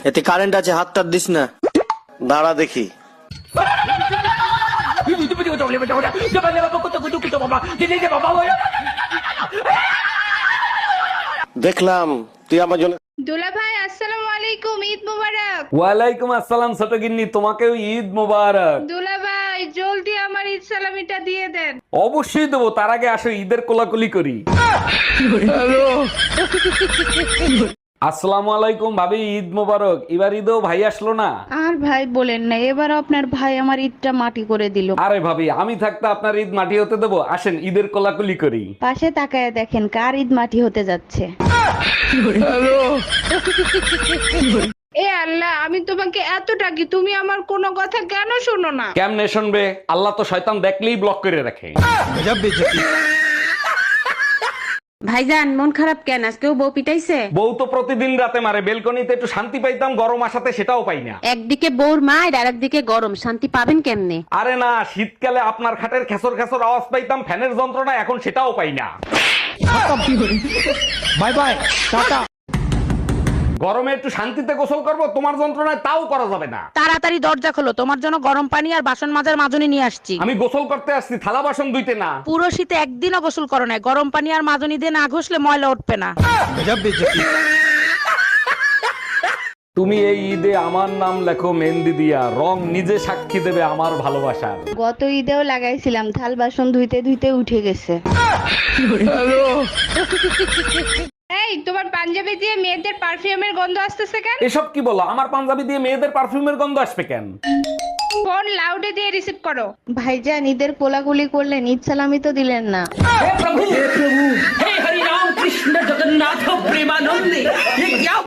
এতে কারেন্ট আছে, হাতটা দিস না। দাঁড়া দেখি। দেখলাম তুই আমার জন্য। দুলা ভাই আসসালামু আলাইকুম, ঈদ মোবারক। ওয়ালাইকুম আসসালাম ছোট গিন্নি, তোমাকেও ঈদ মোবারক। দুলা ভাই জলদি আমার ঈদ সালামিটা দিয়ে দেন। অবশ্যই দেবো, তার আগে আসো ঈদের কোলাকুলি করি। আসসালামু আলাইকুম ভাবি, ঈদ মোবারক। এবার ঈদেও ভাই আসলো না। আর ভাই বলেন না, এবার আপনার ভাই আমার ঈদটা মাটি করে দিল। আরে ভাবি, আমি থাকতে আপনার ঈদ মাটি হতে দেবো? আসেন ঈদের কোলাকুলি করি। পাশে তাকায় দেখেন কার ঈদ মাটি হতে যাচ্ছে। এ আল্লাহ, আমি তোমাকে এত ডাকি, তুমি আমার কোনো কথা কেন শোনো না? কেমনে শুনবে? আল্লাহ তো শয়তান দেখলেই ব্লক করে রাখে। ভাইজান মন খারাপ কেন? আজকেও বউ পিটাইছে? বউ তো প্রতিদিন রাতে মারে। বেলকনিতে একটু শান্তি পাইতাম, গরম আসাতে সেটাও পাই না। একদিকে বউর মায়ের আর একদিকে গরম, শান্তি পাবেন কেমনে? আরে না, শীতকালে আপনার খাটের খেসর খেসর আওয়াজ পাইতাম, ফ্যানের যন্ত্রণা এখন সেটাও পাই না। Bye bye, tata. গরমে একটু শান্তিতে গোসল করব, তোমার যন্ত্রণায় তাও করা যাবে না। তাড়াতাড়ি দরজা খোলো, তোমার জন্য গরম পানি আর বাসন মাজার মাজনি নিয়ে আসছি। আমি গোসল করতে আসছি, থালা বাসন ধুইতে না। পুরো শীতে একদিনও গোসল করো না, গরম পানি আর মাজনি দিয়ে না ঘষলে ময়লা উঠবে না। তুমি এই ঈদে আমার নাম লেখো মেহেন্দি দিয়া, রং নিজে সাক্ষী দেবে আমার ভালোবাসার। গত ঈদেও লাগাইছিলাম, থাল বাসন ধুইতে ধুইতে উঠে গেছে। এই তোমার পাঞ্জাবি দিয়ে মেয়েদের পারফিউমের গন্ধ আসতেছে কেন? এসব কি বলো? আমার পাঞ্জাবি দিয়ে মেয়েদের পারফিউমের গন্ধ আসবে কেন? ফোন লাউডে দিয়ে রিসিভ করো। ভাইজান ঈদের কোলাকুলি করলেন, ঈদ সালামি তো দিলেন না। हे हरि राम कृष्ण जगन्नाथ प्रेमानंदे, ये क्या